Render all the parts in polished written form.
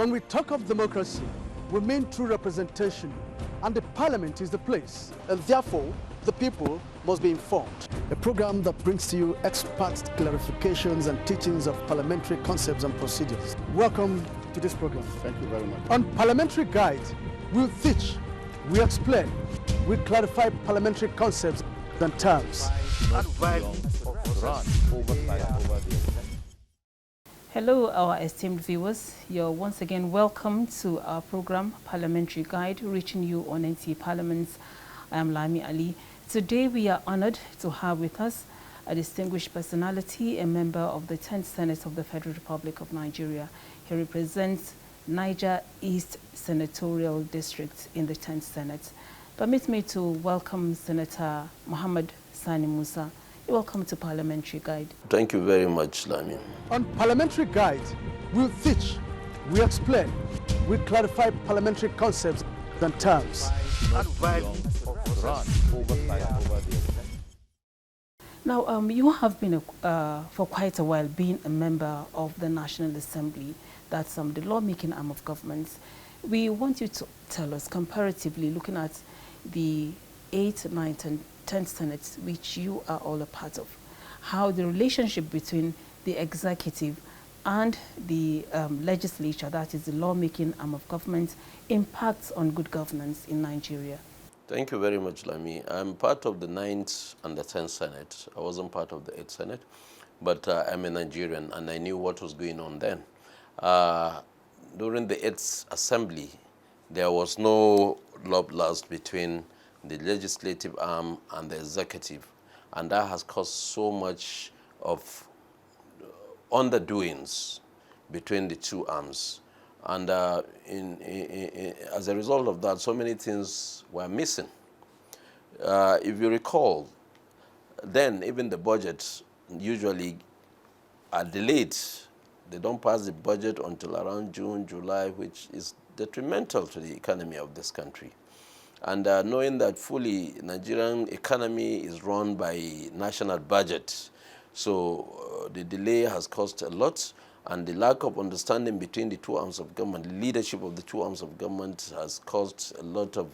When we talk of democracy, we mean true representation, and the parliament is the place, and therefore the people must be informed. A program that brings to you expert clarifications and teachings of parliamentary concepts and procedures. Welcome to this program. Thank you very much. On Parliamentary Guide, we'll teach, we explain, we clarify parliamentary concepts and terms. Hello, our esteemed viewers. You're once again welcome to our program, Parliamentary Guide, reaching you on NTA Parliaments. I am Lami Ali. Today, we are honored to have with us a distinguished personality, a member of the 10th Senate of the Federal Republic of Nigeria. He represents Niger East Senatorial District in the 10th Senate. Permit me to welcome Senator Muhammad Sani Musa. Welcome to Parliamentary Guide. Thank you very much, Lami. On Parliamentary Guide, we'll teach, we explain, we clarify parliamentary concepts and terms. Now, you have been for quite a while being a member of the National Assembly, that's the lawmaking arm of government. We want you to tell us, comparatively, looking at the 8th, 9th, and 10th Senates, which you are all a part of, how the relationship between the executive and the legislature, that is the lawmaking arm of government, impacts on good governance in Nigeria. Thank you very much, Lami. I'm part of the 9th and the 10th Senate. I wasn't part of the 8th Senate, but I'm a Nigerian, and I knew what was going on then. During the 8th Assembly, there was no love lost between the legislative arm and the executive, and that has caused so much of underdoings between the two arms. And as a result of that, so many things were missing. If you recall, then even the budgets usually are delayed. They don't pass the budget until around June, July, which is detrimental to the economy of this country. And knowing that fully Nigerian economy is run by national budget, so the delay has caused a lot, and the lack of understanding between the two arms of government, the leadership of the two arms of government, has caused a lot of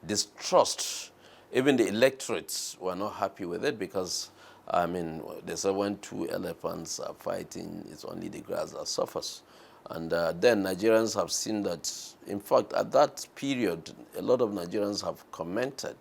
distrust. Even the electorates were not happy with it because, I mean, they said when two elephants are fighting, it's only the grass that suffers. And then Nigerians have seen that, in fact, at that period, a lot of Nigerians have commented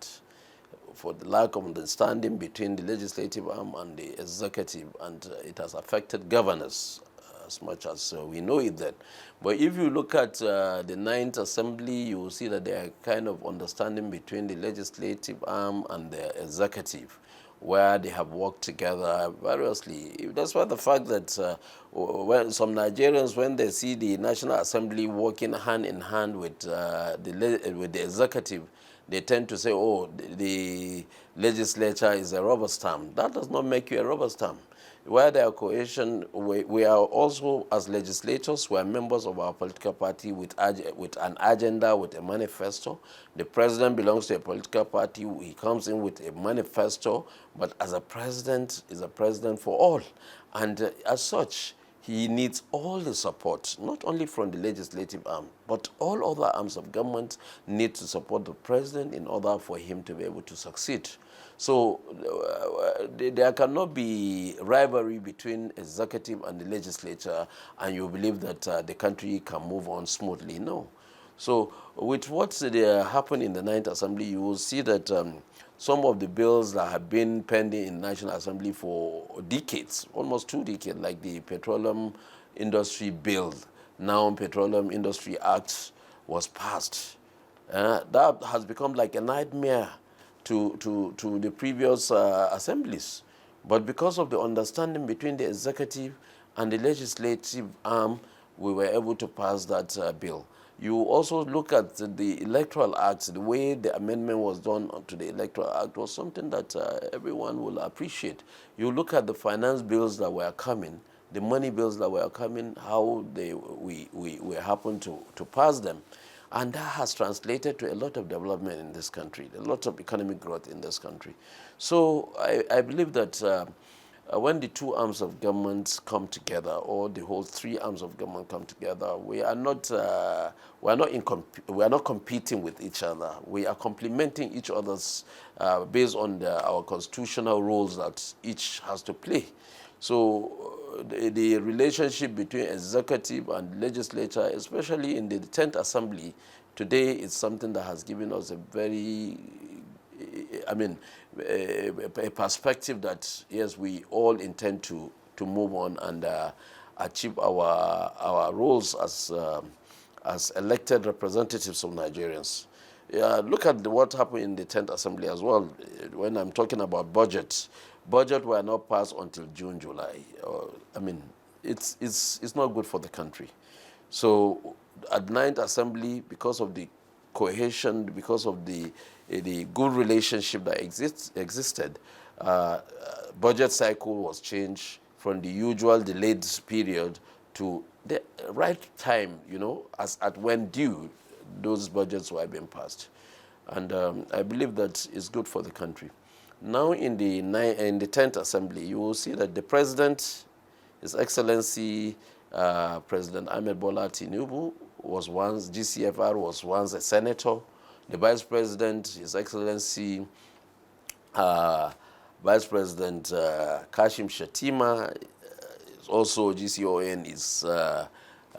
for the lack of understanding between the legislative arm and the executive, and it has affected governance as much as we know it then. But if you look at the 9th Assembly, you will see that there are kind of understanding between the legislative arm and the executive, where they have worked together variously. That's why the fact that when some Nigerians, when they see the National Assembly working hand in hand with the executive, they tend to say, oh, the legislature is a rubber stamp. That does not make you a rubber stamp. Where there are cohesion, we are also, as legislators, we are members of our political party with an agenda, with a manifesto. The president belongs to a political party. He comes in with a manifesto, but as a president, is a president for all. And as such, he needs all the support, not only from the legislative arm, but all other arms of government need to support the president in order for him to be able to succeed. So there cannot be rivalry between executive and the legislature, and you believe that the country can move on smoothly. No. So with what happened in the 9th Assembly, you will see that some of the bills that have been pending in the National Assembly for decades, almost 2 decades, like the Petroleum Industry Bill, now Petroleum Industry Act, was passed. That has become like a nightmare to the previous assemblies. But because of the understanding between the executive and the legislative arm, we were able to pass that bill. You also look at the Electoral Act, the way the amendment was done to the Electoral Act was something that everyone will appreciate. You look at the finance bills that were coming, the money bills that were coming, how we happened to pass them. And that has translated to a lot of development in this country, a lot of economic growth in this country. So I believe that when the two arms of government come together, or the whole three arms of government come together, we are not competing with each other. We are complementing each other's based on our constitutional roles that each has to play. So the relationship between executive and legislature, especially in the 10th Assembly, today is something that has given us a very, a perspective that, yes, we all intend to move on and achieve our roles as elected representatives of Nigerians. Look at what happened in the 10th Assembly as well. When I'm talking about budget were not passed until June, July. It's not good for the country. So at 9th Assembly, because of the cohesion, because of the good relationship that existed, budget cycle was changed from the usual delayed period to the right time, as at when due, those budgets were being passed. And I believe that is good for the country. Now in the 10th Assembly, you will see that the President, His Excellency President Ahmed Bola Tinubu, was once, GCFR was once a senator. The Vice President, His Excellency Vice President Kashim Shettima, also GCON,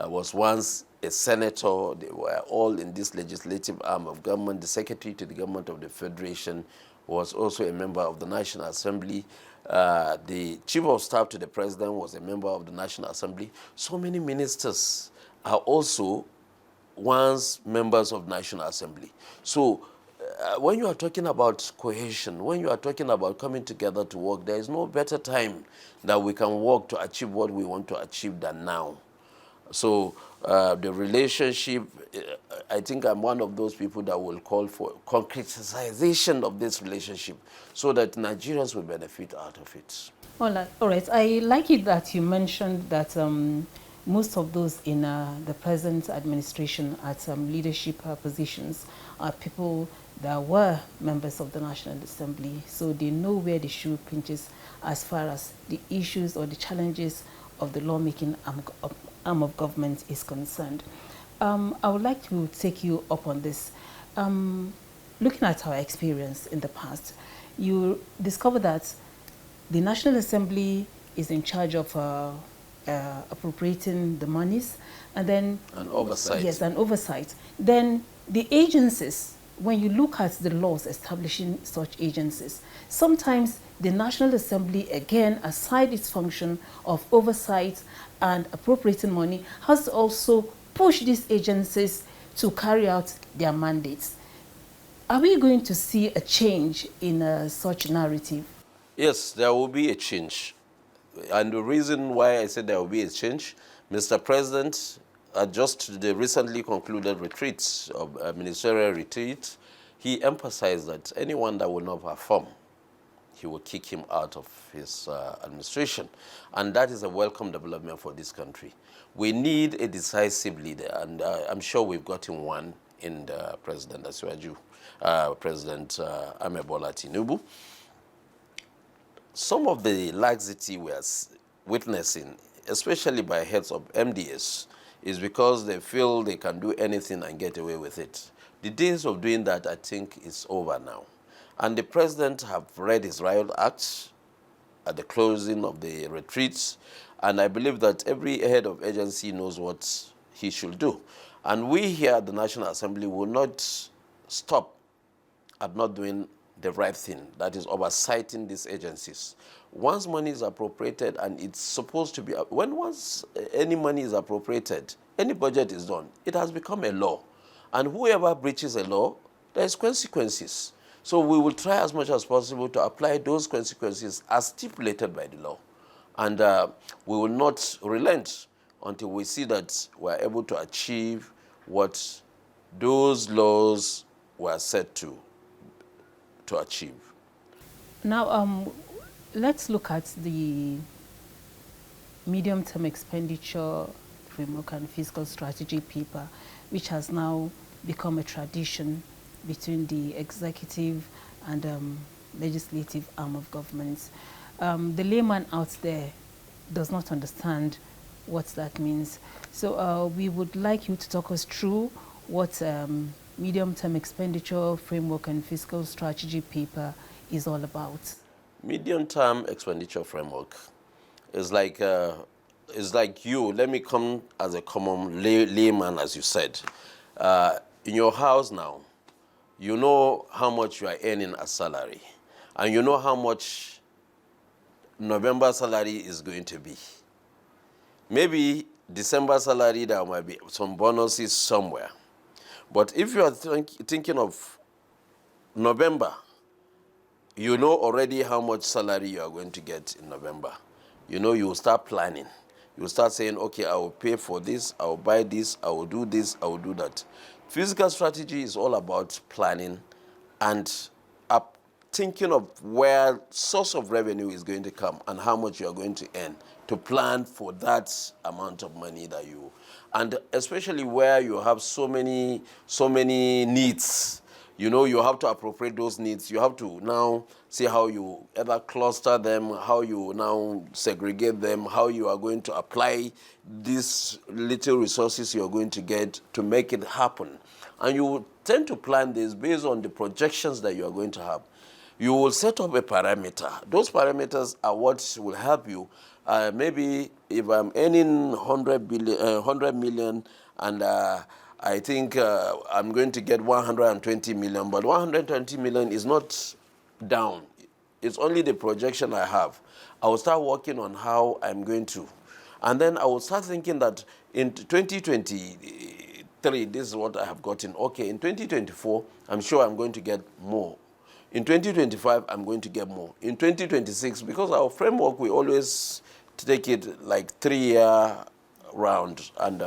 was once a senator. They were all in this legislative arm of government. The Secretary to the Government of the Federation was also a member of the National Assembly. The Chief of Staff to the President was a member of the National Assembly. So many ministers are also once members of National Assembly. So when you are talking about cohesion, when you are talking about coming together to work, there is no better time that we can work to achieve what we want to achieve than now. So the relationship, I think I'm one of those people that will call for concretization of this relationship so that Nigerians will benefit out of it. All right. I like it that you mentioned that most of those in the present administration at leadership positions are people that were members of the National Assembly, so they know where the shoe pinches as far as the issues or the challenges of the lawmaking arm of government is concerned. I would like to take you up on this. Looking at our experience in the past, you discover that the National Assembly is in charge of appropriating the monies, and then an oversight. Yes, an oversight. Then the agencies, when you look at the laws establishing such agencies, sometimes the National Assembly, again, aside its function of oversight and appropriating money, has to also push these agencies to carry out their mandates. Are we going to see a change in such narrative? Yes, there will be a change. And the reason why I said there will be a change, Mr. President, at just the recently concluded retreats, ministerial retreat, he emphasized that anyone that will not perform, he will kick him out of his administration. And that is a welcome development for this country. We need a decisive leader, and I'm sure we've gotten one in the President Asiwaju, President Ahmed Bola Tinubu. Some of the laxity we are witnessing, especially by heads of MDS, is because they feel they can do anything and get away with it. The days of doing that, I think, is over now. And the President have read his riot acts at the closing of the retreats, and I believe that every head of agency knows what he should do. And we here at the National Assembly will not stop at not doing the right thing, that is oversighting these agencies. Once money is appropriated, and it's supposed to be, once any money is appropriated, any budget is done, it has become a law. And whoever breaches a law, there's consequences. So we will try as much as possible to apply those consequences as stipulated by the law. And we will not relent until we see that we're able to achieve what those laws were set to achieve. Now, let's look at the medium-term expenditure framework and fiscal strategy paper, which has now become a tradition between the executive and legislative arm of government. the layman out there does not understand what that means. So we would like you to talk us through what medium-term expenditure framework and fiscal strategy paper is all about. Medium-term expenditure framework is like you. Let me come as a common layman, as you said. In your house now, you know how much you are earning as salary, and you know how much November salary is going to be. Maybe December salary, there might be some bonuses somewhere. But if you are thinking of November, you know already how much salary you are going to get in November. You know, you will start planning. You will start saying, okay, I will pay for this, I will buy this, I will do this, I will do that. Fiscal strategy is all about planning and thinking of where source of revenue is going to come and how much you are going to earn to plan for that amount of money that you, and especially where you have so many needs. You know, you have to appropriate those needs. You have to now see how you either cluster them, how you now segregate them, how you are going to apply these little resources you are going to get to make it happen. And you tend to plan this based on the projections that you are going to have. You will set up a parameter. Those parameters are what will help you. Maybe if I'm earning 100 million and I think I'm going to get 120 million, but 120 million is not down. It's only the projection I have. I will start working on how I'm going to. And then I will start thinking that in 2023, this is what I have gotten. Okay, in 2024, I'm sure I'm going to get more. In 2025, I'm going to get more. In 2026, because our framework, we always take it like 3-year round, and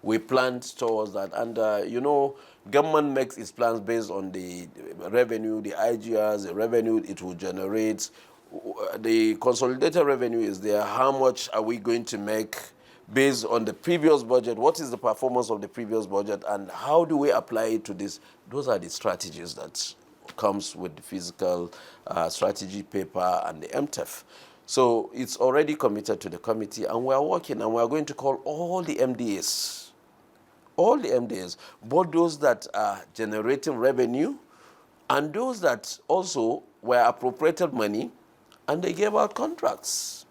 we plan towards that. And, you know, government makes its plans based on the revenue, the IGRs, the revenue it will generate. The consolidated revenue is there. How much are we going to make based on the previous budget? What is the performance of the previous budget? And how do we apply it to this? Those are the strategies that comes with the fiscal strategy paper and the MTEF. So it's already committed to the committee, and we are working, and we are going to call all the MDAs, both those that are generating revenue and those that also were appropriated money and they gave out contracts.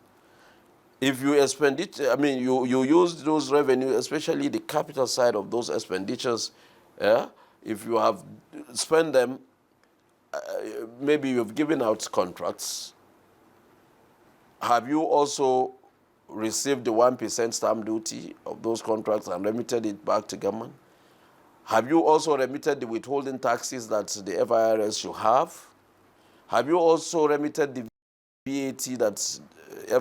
If you expend it, I mean, you use those revenue, especially the capital side of those expenditures, if you have spent them, maybe you've given out contracts. Have you also received the 1% stamp duty of those contracts and remitted it back to government? Have you also remitted the withholding taxes that the FIRS should have? Have you also remitted the VAT that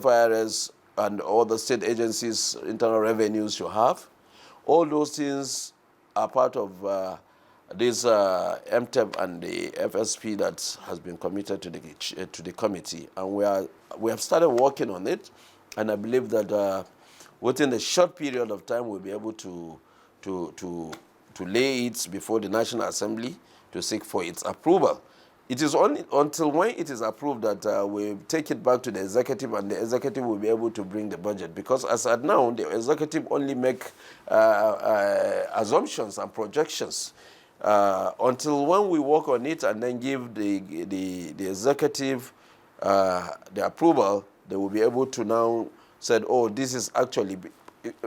FIRS and all the state agencies' internal revenues should have? All those things are part of this MTEP and the FSP that has been committed to the committee, and we have started working on it, and I believe that within a short period of time we'll be able to lay it before the National Assembly to seek for its approval. It is only until when it is approved that we take it back to the executive, and the executive will be able to bring the budget. Because as at now, the executive only make assumptions and projections. Until when we work on it and then give the executive the approval, they will be able to now say, oh, this is actually,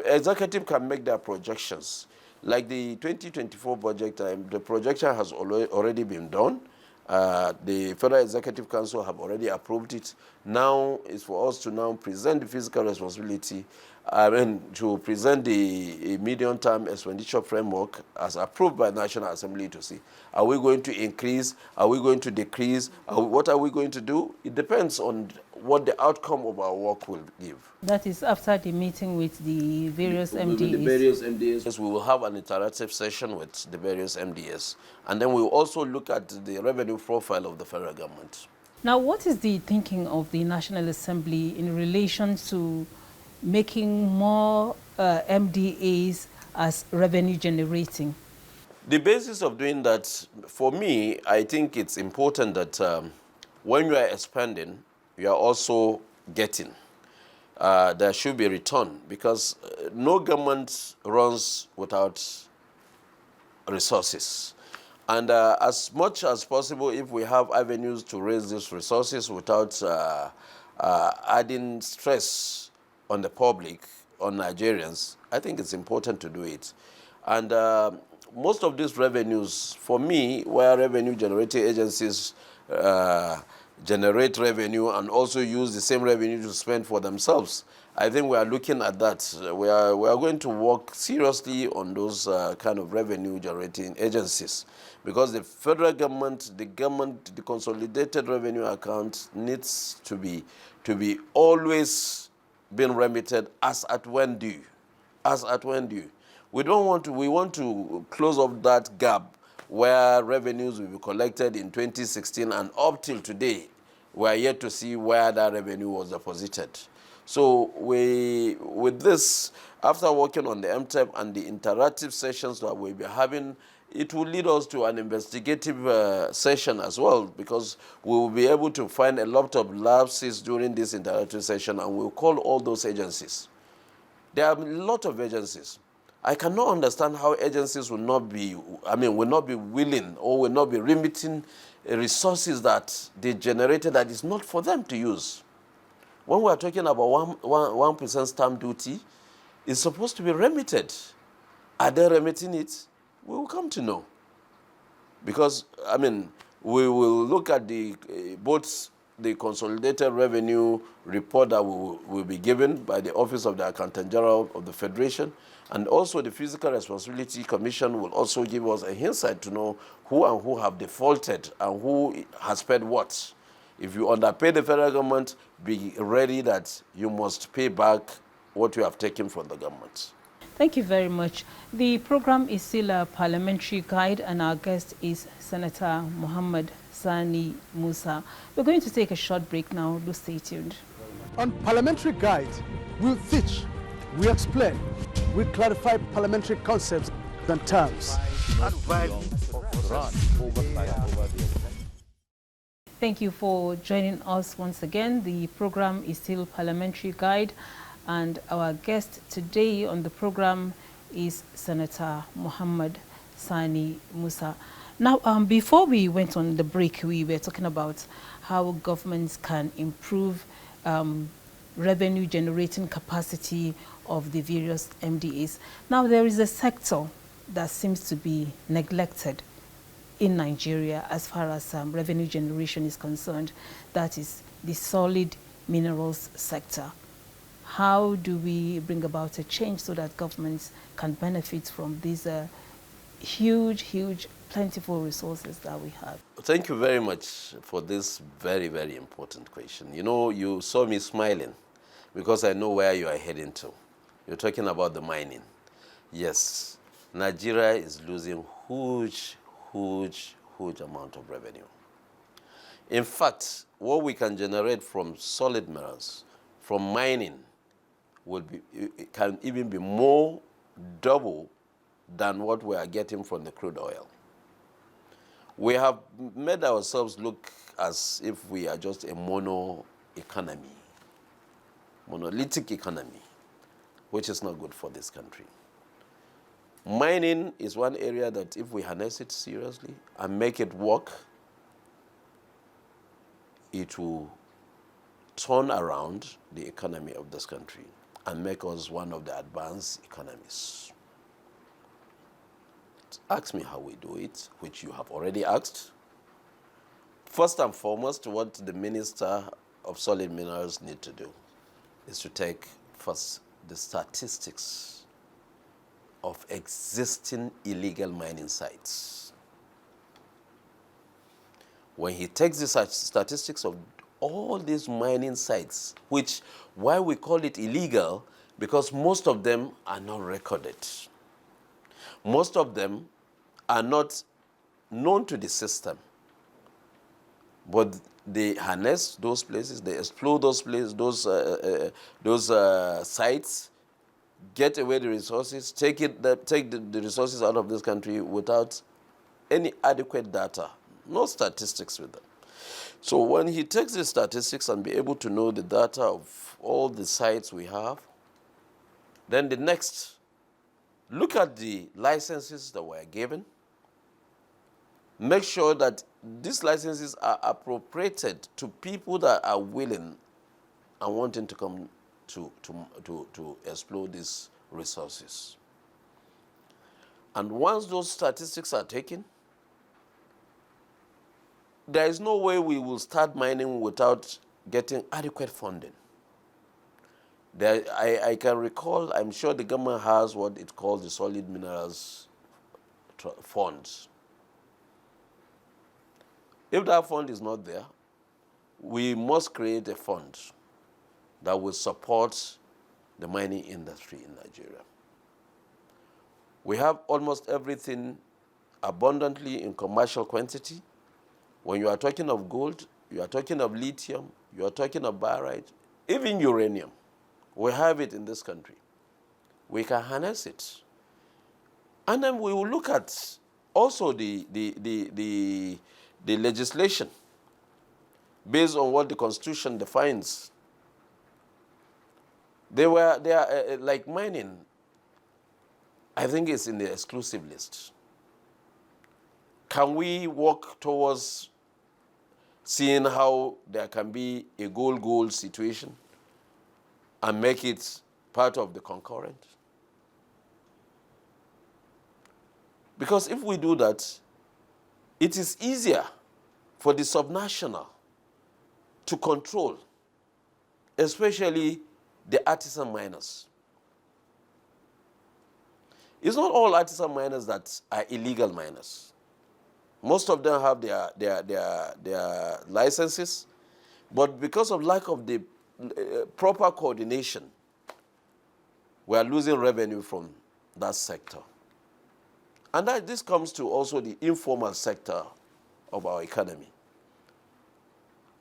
executive can make their projections. Like the 2024 budget, the projection has already been done. The Federal Executive Council have already approved it. Now is for us to now present the fiscal responsibility, to present the medium-term expenditure framework as approved by the National Assembly to see, are we going to increase, are we going to decrease, what are we going to do? It depends on what the outcome of our work will give. That is after the meeting with the various MDAs. With the various MDAs. Yes, we will have an interactive session with the various MDAs. And then we will also look at the revenue profile of the federal government. Now, what is the thinking of the National Assembly in relation to making more MDAs as revenue generating? The basis of doing that, for me, I think it's important that when you are expanding, you are also getting, there should be return, because no government runs without resources. And as much as possible, if we have avenues to raise these resources without adding stress on the public, on Nigerians, I think it's important to do it. And most of these revenues, for me, where revenue generating agencies generate revenue and also use the same revenue to spend for themselves, I think we are looking at that. We are going to work seriously on those kind of revenue generating agencies, because the federal government, the consolidated revenue account needs to be always being remitted as at when due, as at when due. We want to close up that gap where revenues will be collected in 2016 and up till today, we are yet to see where that revenue was deposited. So with this, after working on the MTEP and the interactive sessions that we'll be having, it will lead us to an investigative session as well, because we will be able to find a lot of lapses during this interactive session, and we'll call all those agencies. There are a lot of agencies. I cannot understand how agencies will not be willing or will not be remitting resources that they generated that is not for them to use. When we are talking about 1% stamp duty, it's supposed to be remitted. Are they remitting it? We will come to know. Because, we will look at both the consolidated revenue report that will be given by the Office of the Accountant General of the Federation, and also the Fiscal Responsibility Commission will also give us a insight to know who have defaulted and who has paid what. If you underpay the federal government, be ready that you must pay back what you have taken from the government. Thank you very much. The program is still a parliamentary guide, and our guest is Senator Muhammad Sani Musa. We're going to take a short break now. Do stay tuned. On Parliamentary Guide, we'll teach, we explain, we clarify parliamentary concepts and terms. Thank you for joining us once again. The program is still Parliamentary Guide, and our guest today on the program is Senator Muhammad Sani Musa. Now, before we went on the break, we were talking about how governments can improve revenue generating capacity of the various MDAs. Now, there is a sector that seems to be neglected in Nigeria as far as revenue generation is concerned. That is the solid minerals sector. How do we bring about a change so that governments can benefit from these huge, plentiful resources that we have? Thank you very much for this very, very important question. You know, you saw me smiling because I know where you are heading to. You're talking about the mining. Yes, Nigeria is losing huge amount of revenue. In fact, what we can generate from solid minerals, from mining, it can even be more double than what we are getting from the crude oil. We have made ourselves look as if we are just a monolithic economy, which is not good for this country. Mining is one area that if we harness it seriously and make it work, it will turn around the economy of this country and make us one of the advanced economies. Ask me how we do it, which you have already asked. First and foremost, what the Minister of Solid Minerals need to do is to take first the statistics of existing illegal mining sites. When he takes the statistics of all these mining sites, why we call it illegal, because most of them are not recorded. Most of them are not known to the system, but they harness those places, they explore those places, those sites, get away the resources, take the resources out of this country without any adequate data, no statistics with them. So when he takes the statistics and be able to know the data of all the sites we have, then the next, look at the licenses that were given. Make sure that these licenses are appropriated to people that are willing and wanting to come to explore these resources. And once those statistics are taken, there is no way we will start mining without getting adequate funding. I can recall, I'm sure the government has what it calls the solid minerals funds. If that fund is not there, we must create a fund that will support the mining industry in Nigeria. We have almost everything abundantly in commercial quantity. When you are talking of gold, you are talking of lithium, you are talking of barite, even uranium. We have it in this country. We can harness it. And then we will look at also the legislation based on what the Constitution defines. They are like mining, I think it's in the exclusive list. Can we work towards seeing how there can be a goal situation and make it part of the concurrent? Because if we do that, it is easier for the subnational to control, especially the artisan miners. It's not all artisan miners that are illegal miners. Most of them have their licenses, but because of lack of the proper coordination, we are losing revenue from that sector. And this comes to also the informal sector of our economy.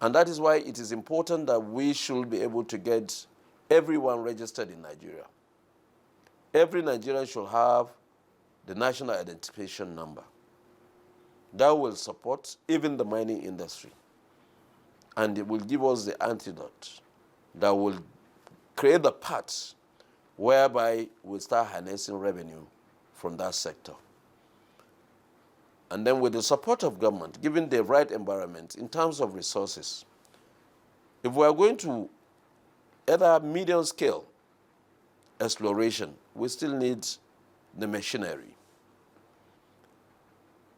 And that is why it is important that we should be able to get everyone registered in Nigeria. Every Nigerian should have the national identification number. That will support even the mining industry. And it will give us the antidote that will create the path whereby we'll start harnessing revenue from that sector. And then with the support of government, given the right environment in terms of resources, if we are going to either medium scale exploration, we still need the machinery.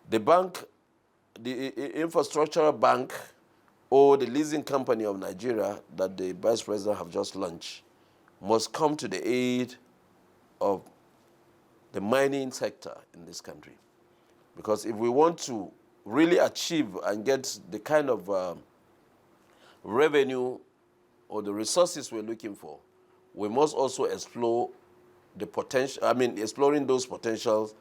The bank, the infrastructural bank, or the leasing company of Nigeria that the Vice President have just launched must come to the aid of the mining sector in this country. Because if we want to really achieve and get the kind of revenue or the resources we're looking for, we must also explore the potential, exploring those potentials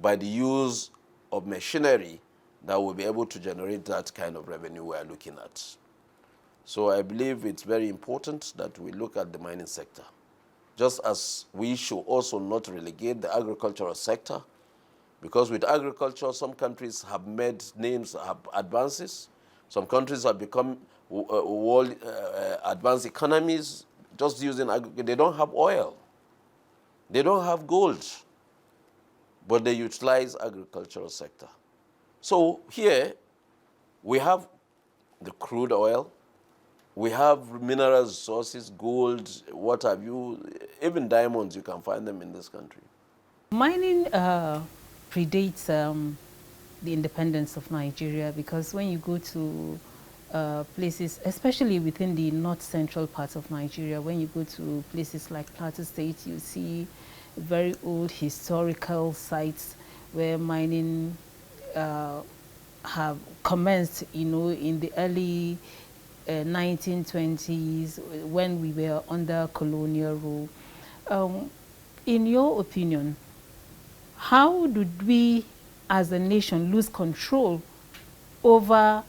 by the use of machinery that will be able to generate that kind of revenue we are looking at. So I believe it's very important that we look at the mining sector. Just as we should also not relegate the agricultural sector, because with agriculture, some countries have made names, have advances. Some countries have become world advanced economies just using agriculture. They don't have oil. They don't have gold. But they utilize agricultural sector. So here, we have the crude oil. We have mineral resources, gold, what have you, even diamonds, you can find them in this country. Mining predates the independence of Nigeria, because when you go to places, especially within the north-central parts of Nigeria, when you go to places like Plateau State, you see very old historical sites where mining have commenced, in the early 1920s when we were under colonial rule. In your opinion, how did we as a nation lose control over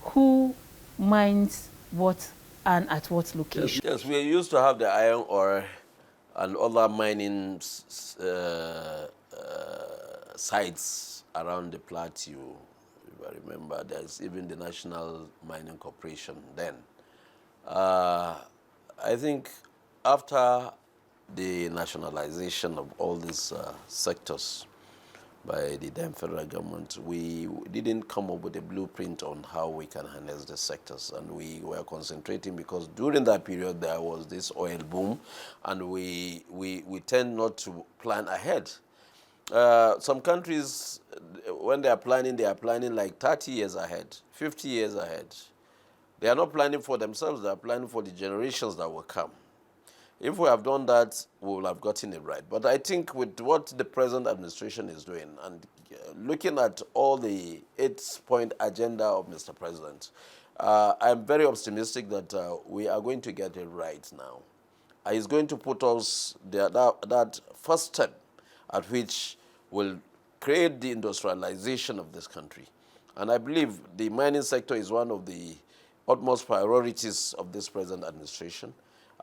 who mines what and at what location? Yes, we used to have the iron ore and other mining sites around the plateau, if I remember. There's even the National Mining Corporation then. I think after the nationalization of all these sectors by the then federal government, we didn't come up with a blueprint on how we can harness the sectors. And we were concentrating because during that period there was this oil boom, and we tend not to plan ahead. Some countries, when they are planning like 30 years ahead, 50 years ahead. They are not planning for themselves, they are planning for the generations that will come. If we have done that, we will have gotten it right. But I think with what the present administration is doing and looking at all the 8-point agenda of Mr. President, I'm very optimistic that we are going to get it right now. He's going to put us that first step at which will create the industrialization of this country. And I believe the mining sector is one of the utmost priorities of this present administration.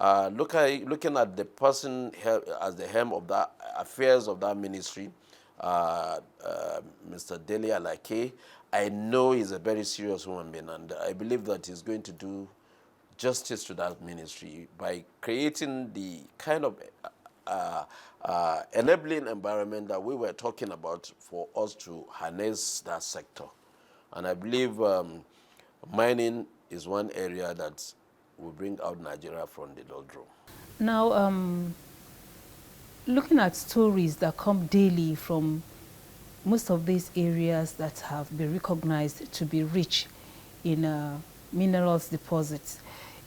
Looking at the person as the helm of the affairs of that ministry, Mr. Dele Alake, I know he's a very serious human being, and I believe that he's going to do justice to that ministry by creating the kind of enabling environment that we were talking about for us to harness that sector. And I believe mining is one area that will bring out Nigeria from the doldrum. Now, looking at stories that come daily from most of these areas that have been recognized to be rich in minerals deposits,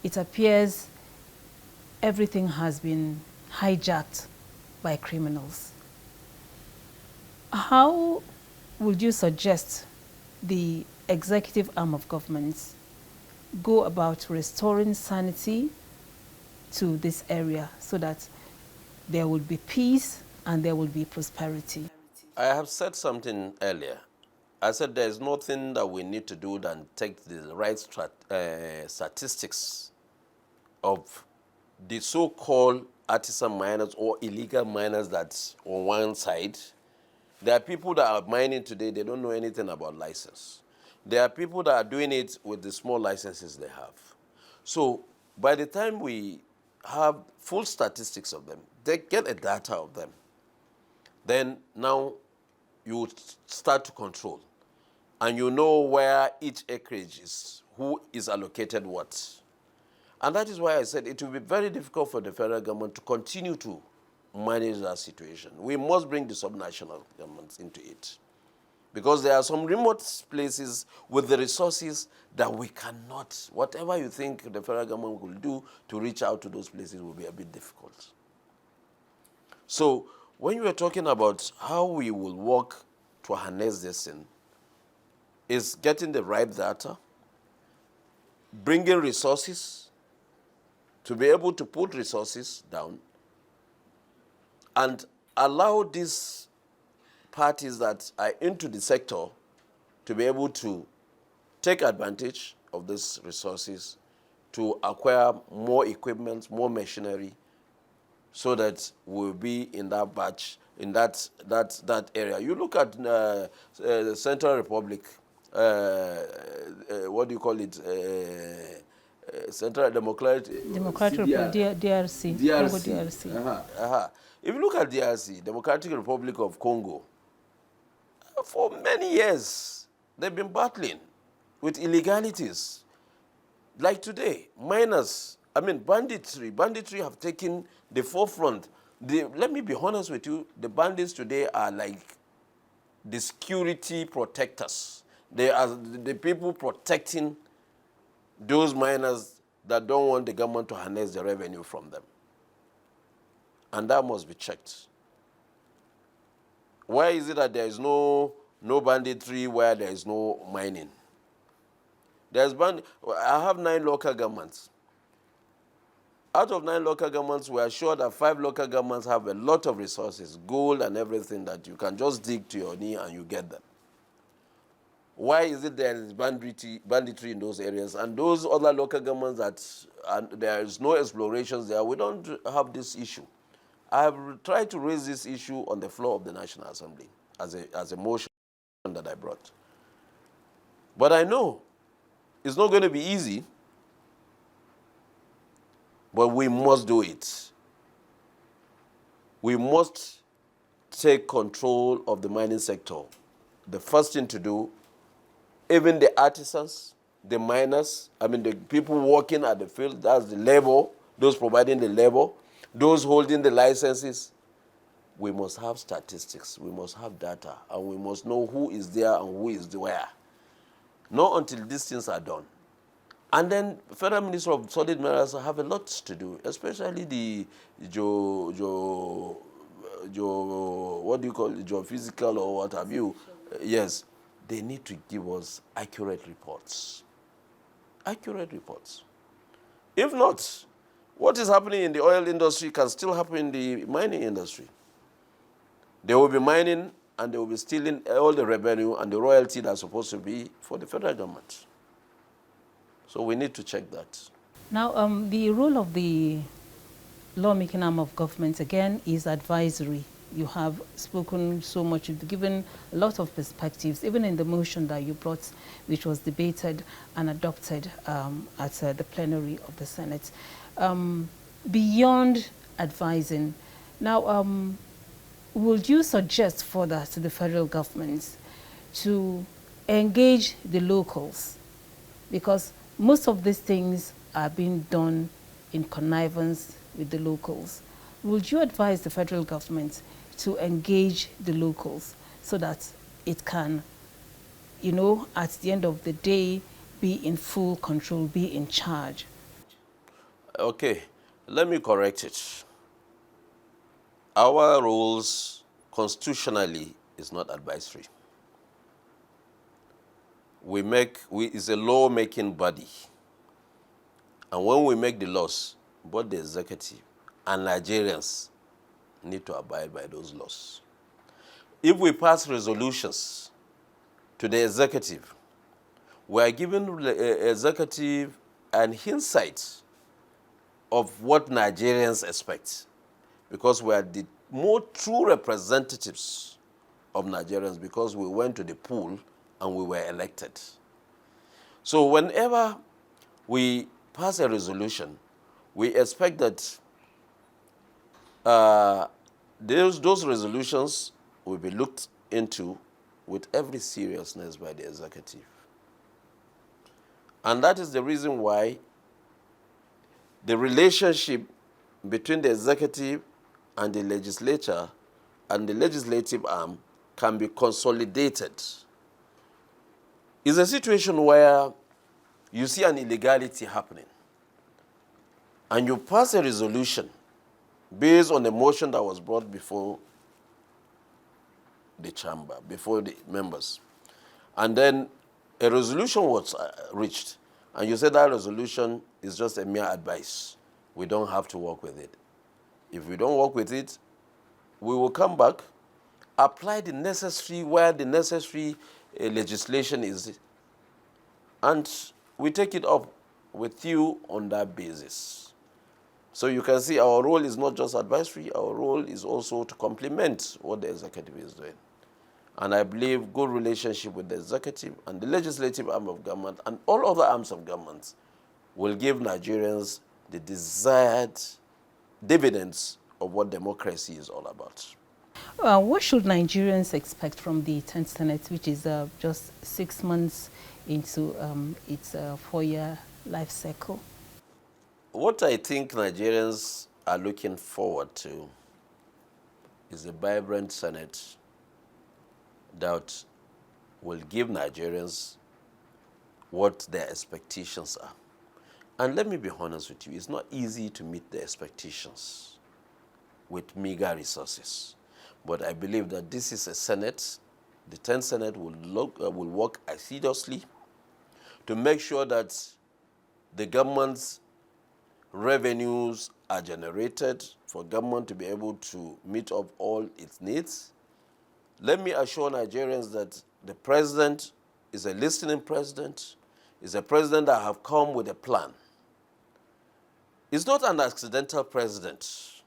it appears everything has been hijacked by criminals. How would you suggest the executive arm of government go about restoring sanity to this area so that there will be peace and there will be prosperity? I have said something earlier. I said there's nothing that we need to do than take the right statistics of the so-called artisan miners or illegal miners that's on one side. There are people that are mining today, they don't know anything about license. There are people that are doing it with the small licenses they have. So by the time we have full statistics of them, they get a data of them, then now you start to control. And you know where each acreage is, who is allocated what. And that is why I said it will be very difficult for the federal government to continue to manage that situation. We must bring the subnational governments into it. Because there are some remote places with the resources that we cannot, whatever you think the federal government will do to reach out to those places will be a bit difficult. So when you are talking about how we will work to harness this in, is getting the right data, bringing resources, to be able to put resources down, and allow these parties that are into the sector to be able to take advantage of these resources to acquire more equipment, more machinery, so that we'll be in that batch, in that area. You look at the Central Republic, what do you call it? Central Democratic Republic, DRC. Congo DRC. If you look at DRC, Democratic Republic of Congo, for many years, they've been battling with illegalities. Like today, miners, banditry have taken the forefront. Let me be honest with you, the bandits today are like the security protectors. They are the people protecting those miners that don't want the government to harness the revenue from them. And that must be checked. Why is it that there is no banditry where there is no mining? I have 9 local governments. Out of 9 local governments, we are sure that 5 local governments have a lot of resources, gold and everything that you can just dig to your knee and you get them. Why is it there is banditry in those areas? And those other local governments there is no explorations there, we don't have this issue. I have tried to raise this issue on the floor of the National Assembly as a motion that I brought. But I know it's not going to be easy, but we must do it. We must take control of the mining sector. The first thing to do, even the artisans, the miners, the people working at the field, that's the labor, those providing the labor, those holding the licenses, we must have statistics, we must have data, and we must know who is there and who is where. Not until these things are done. And then Federal Minister of Solid Minerals have a lot to do, especially the what do you call it, geophysical or what have you. Yes, they need to give us accurate reports. Accurate reports. If not, what is happening in the oil industry can still happen in the mining industry. They will be mining and they will be stealing all the revenue and the royalty that's supposed to be for the federal government. So we need to check that. Now, the role of the lawmaking arm of government, again, is advisory. You have spoken so much, you've given a lot of perspectives, even in the motion that you brought, which was debated and adopted at the plenary of the Senate. Beyond advising, now, would you suggest further to the federal government to engage the locals? Because most of these things are being done in connivance with the locals. Would you advise the federal government to engage the locals so that it can, at the end of the day, be in full control, be in charge? Okay, let me correct it. Our rules constitutionally is not advisory. It's a law-making body. And when we make the laws, both the executive and Nigerians need to abide by those laws. If we pass resolutions to the executive, we are giving the executive an insight of what Nigerians expect, because we are the more true representatives of Nigerians, because we went to the poll and we were elected. So whenever we pass a resolution, we expect that those resolutions will be looked into with every seriousness by the executive. And that is the reason why the relationship between the executive and the legislature and the legislative arm can be consolidated. It's a situation where you see an illegality happening and you pass a resolution based on a motion that was brought before the chamber, before the members. And then a resolution was reached, and you said that resolution is just a mere advice. We don't have to work with it. If we don't work with it, we will come back, apply the necessary, where the necessary legislation is, and we take it up with you on that basis. So you can see our role is not just advisory, our role is also to complement what the executive is doing. And I believe good relationship with the executive and the legislative arm of government and all other arms of government will give Nigerians the desired dividends of what democracy is all about. What should Nigerians expect from the 10th Senate, which is just 6 months into its 4-year life cycle? What I think Nigerians are looking forward to is a vibrant Senate that will give Nigerians what their expectations are. And let me be honest with you, it's not easy to meet the expectations with meager resources. But I believe that this is a Senate, the 10th Senate will work assiduously to make sure that the government's revenues are generated for government to be able to meet up all its needs. Let me assure Nigerians that the president is a listening president, is a president that have come with a plan. It's not an accidental president.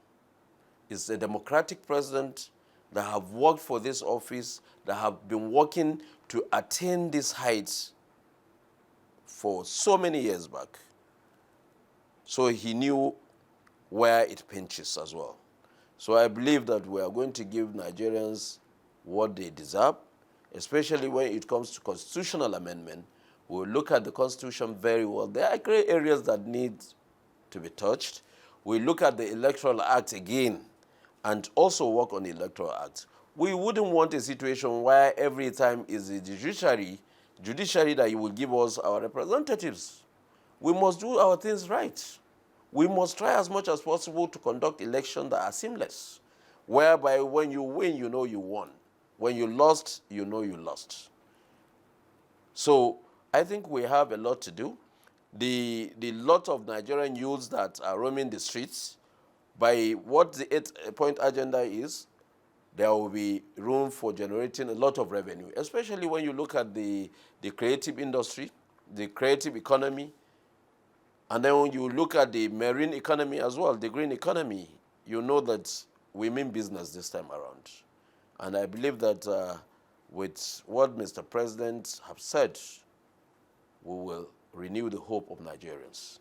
It's a democratic president that have worked for this office, that have been working to attain these heights for so many years back. So he knew where it pinches as well. So I believe that we are going to give Nigerians what they deserve, especially when it comes to constitutional amendment. We'll look at the Constitution very well. There are gray areas that need to be touched. We look at the Electoral Act again and also work on the Electoral Act. We wouldn't want a situation where every time is the judiciary that you will give us our representatives. We must do our things right. We must try as much as possible to conduct elections that are seamless, whereby when you win, you know you won. When you lost, you know you lost. So I think we have a lot to do. The lot of Nigerian youths that are roaming the streets, by what the 8-point agenda is, there will be room for generating a lot of revenue, especially when you look at the creative industry, the creative economy, and then when you look at the marine economy as well, the green economy, you know that we mean business this time around. And I believe that with what Mr. President has said, we will renew the hope of Nigerians.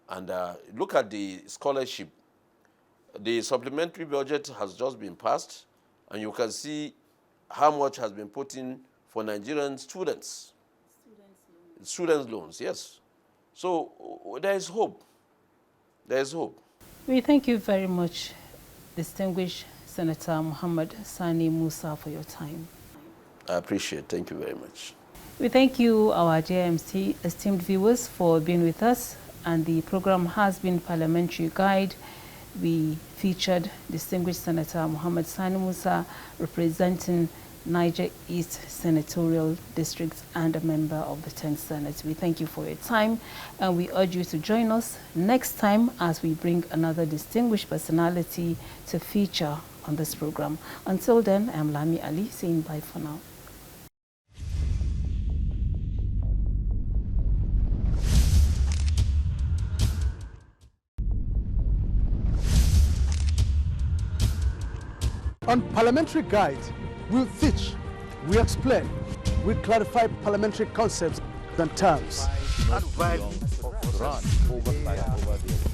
And look at the scholarship. The supplementary budget has just been passed, and you can see how much has been put in for Nigerian students. Students' loans, yes. So there is hope. There is hope. We thank you very much, distinguished Senator Muhammad Sani Musa, for your time. I appreciate it. Thank you very much. We thank you, our dear esteemed viewers, for being with us. And the program has been Parliamentary Guide. We featured distinguished Senator Muhammad Sani Musa, representing Niger East Senatorial District and a member of the 10th Senate. We thank you for your time, and we urge you to join us next time as we bring another distinguished personality to feature on this program. Until then, I am Lami Ali, saying bye for now. On Parliamentary Guide, we teach, we explain, we clarify parliamentary concepts and terms. Advice of run oversight over there.